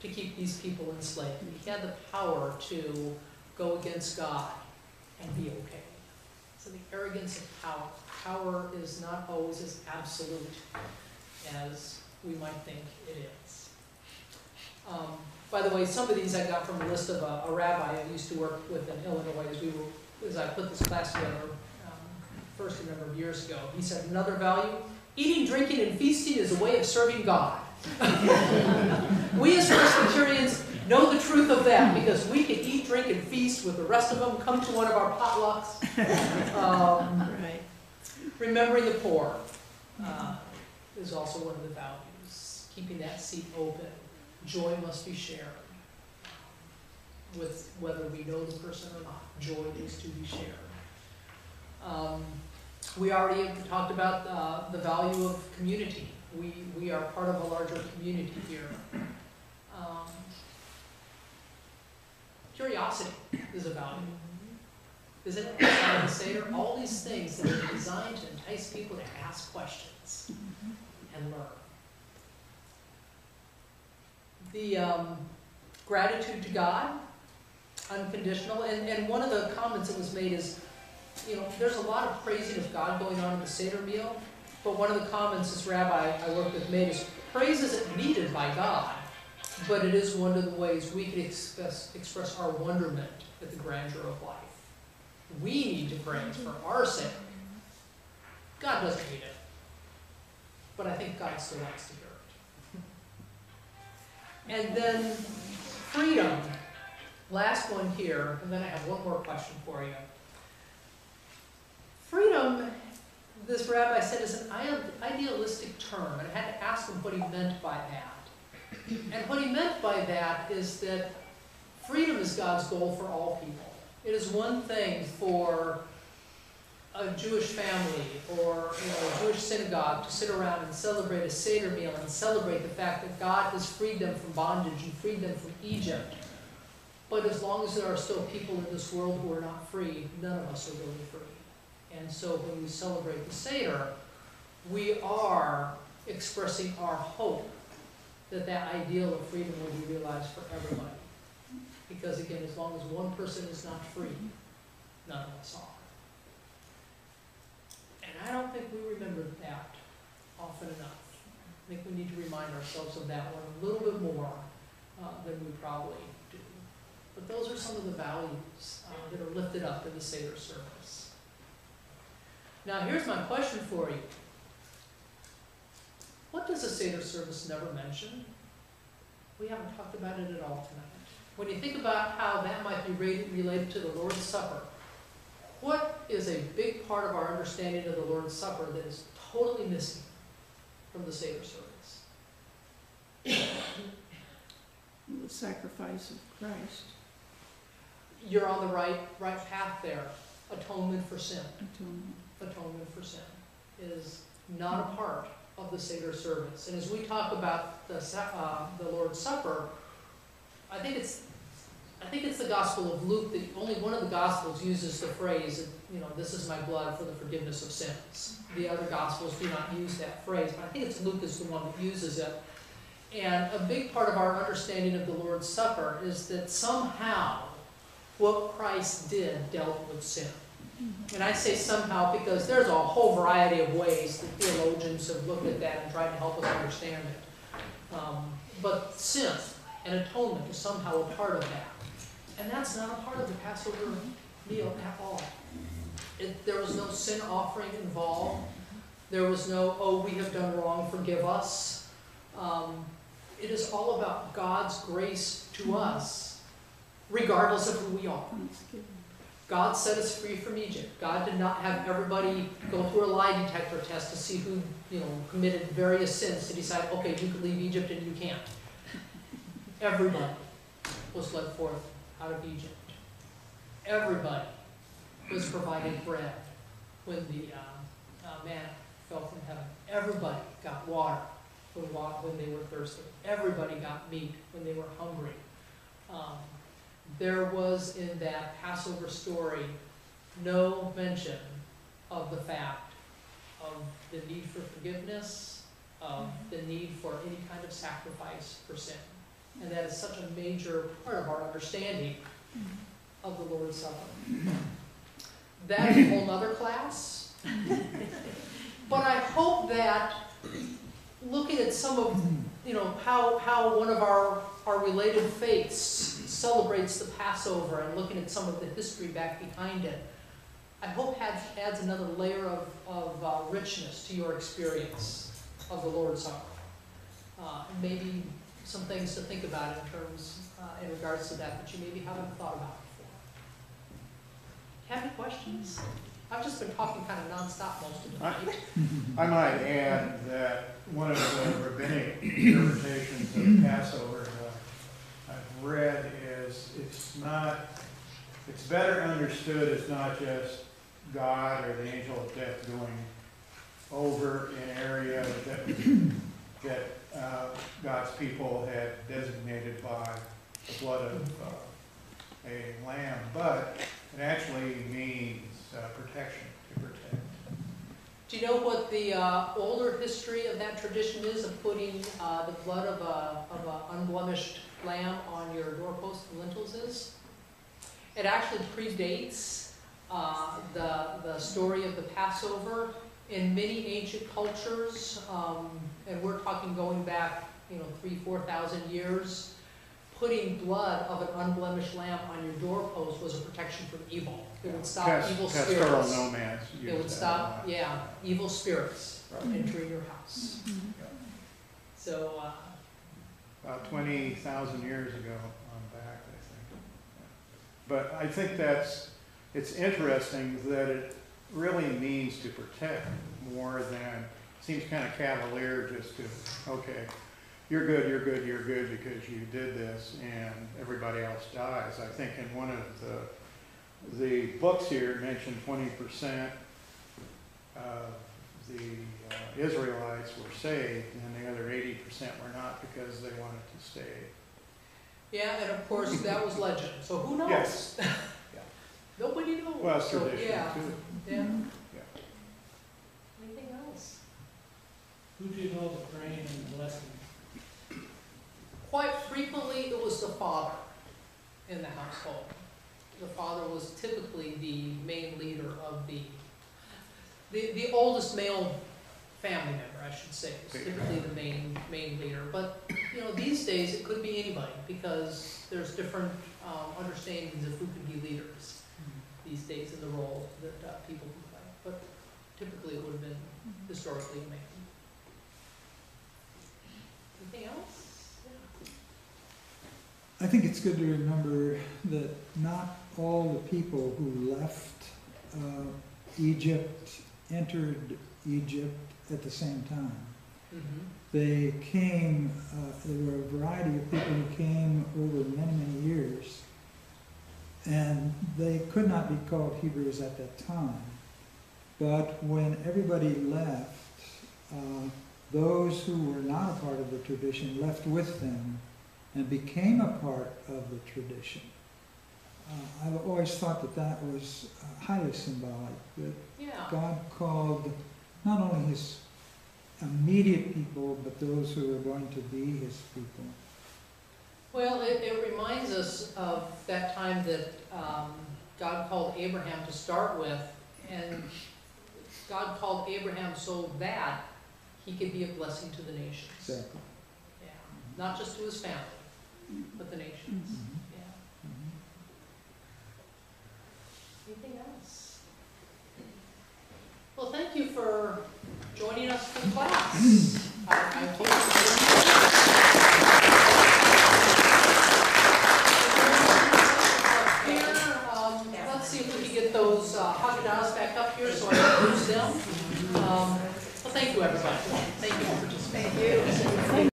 to keep these people enslaved. He had the power to go against God and be okay. So the arrogance of power. Power is not always as absolute as we might think it is. By the way, some of these I got from a list of a rabbi I used to work with in Illinois as I put this class together first a number of years ago. He said, another value, eating, drinking, and feasting is a way of serving God. We as Presbyterians know the truth of that because we can eat, drink, and feast with the rest of them, come to one of our potlucks. Right. Remembering the poor is also one of the values. Keeping that seat open. Joy must be shared. With whether we know the person or not. Joy is to be shared. We already talked about the value of community. We are part of a larger community here. Curiosity is a value. Isn't it? Inside the Seder, all these things that are designed to entice people to ask questions and learn. The gratitude to God, unconditional, and one of the comments that was made is, there's a lot of praising of God going on in the Seder meal, but one of the comments this rabbi I worked with made is, praise isn't needed by God, but it is one of the ways we can express our wonderment at the grandeur of life. We need to praise for our sake. God doesn't need it, but I think God still likes to hear it. And then freedom, last one here, and then I have one more question for you. Freedom, this rabbi said, is an idealistic term, and I had to ask him what he meant by that. And what he meant by that is that freedom is God's goal for all people. It is one thing for a Jewish family or a Jewish synagogue to sit around and celebrate a Seder meal and celebrate the fact that God has freed them from bondage and freed them from Egypt. But as long as there are still people in this world who are not free, none of us are really free. And so when we celebrate the Seder, we are expressing our hope that that ideal of freedom will be realized for everybody. Because again, as long as one person is not free, none of us are. And I don't think we remember that often enough. I think we need to remind ourselves of that one a little bit more than we probably do. But those are some of the values that are lifted up in the Seder service. Now here's my question for you. What does the Seder service never mention? We haven't talked about it at all tonight. When you think about how that might be related to the Lord's Supper, what is a big part of our understanding of the Lord's Supper that is totally missing from the Seder service? The sacrifice of Christ. You're on the right path there. Atonement for sin. Atonement For sin is not a part of the Seder service. And as we talk about the Lord's Supper, I think it's I think it's the Gospel of Luke that only one of the Gospels uses the phrase, this is my blood for the forgiveness of sins. The other Gospels do not use that phrase, but I think it's Luke is the one that uses it. And a big part of our understanding of the Lord's Supper is that somehow what Christ did dealt with sin. And I say somehow because there's a whole variety of ways that theologians have looked at that and tried to help us understand it. But sin and atonement is somehow a part of that. And that's not a part of the Passover meal at all. There was no sin offering involved. There was no, oh, we have done wrong, forgive us. It is all about God's grace to us, regardless of who we are. God set us free from Egypt. God did not have everybody go through a lie detector test to see who, committed various sins to decide, okay, you can leave Egypt and you can't. Everybody was led forth out of Egypt. Everybody was provided bread when the manna fell from heaven. Everybody got water when they were thirsty. Everybody got meat when they were hungry. There was in that Passover story no mention of the fact of the need for forgiveness, of the need for any kind of sacrifice for sin. And that is such a major part of our understanding of the Lord's Supper. That is a whole other class. But I hope that looking at some of, how one of our related faiths celebrates the Passover and looking at some of the history back behind it, I hope adds another layer of richness to your experience of the Lord's Supper. Maybe some things to think about in regards to that you maybe haven't thought about before. Have any questions? I've just been talking kind of nonstop most of the night. I might add that one of the rabbinic interpretations of Passover that I've read is it's better understood as not just God or the angel of death going over an area that God's people had designated by the blood of a lamb, but it actually means protection, to protect. Do you know what the older history of that tradition is of putting the blood of an unblemished lamb on your doorpost and lintels is? It actually predates the story of the Passover. In many ancient cultures, and we're talking going back, 3,000-4,000 years, putting blood of an unblemished lamb on your doorpost was a protection from evil. It would stop evil spirits. Pastoral nomads. It would stop, evil spirits entering your house. So, about 20,000 years ago on back, I think. But I think it's interesting that it really means to protect more than, seems kind of cavalier just to, okay, you're good because you did this and everybody else dies. I think in one of the books here it mentioned 20% of the Israelites were saved and the other 80% were not because they wanted to stay. yeah, and of course that was legend, so who knows? Yes. Nobody knows. Well, it's tradition too. Yeah. Yeah. Anything else? Who did all the praying and blessing? Quite frequently, it was the father in the household. The father was typically the main leader of the oldest male family member, I should say, was typically the main leader. But these days it could be anybody because there's different understandings of who could be leaders these days in the role that people can play. But typically it would have been historically a man. Anything else? I think it's good to remember that not all the people who left Egypt entered Egypt at the same time. Mm-hmm. They came, there were a variety of people who came over many, many years, and they could not be called Hebrews at that time. But when everybody left, those who were not a part of the tradition left with them and became a part of the tradition. I've always thought that that was highly symbolic, that Yeah. God called not only his immediate people, but those who were going to be his people. Well, it reminds us of that time that God called Abraham to start with, and God called Abraham so that he could be a blessing to the nations. Exactly. Yeah. Not just to his family, but the nations. Mhm. Yeah. Mhm. Anything else? Well, thank you for joining us for class. I hope let's see if we can get those Haagen-Dazs back up here so I can use them. Well, thank you, everybody. Thank you for participating. Thank you.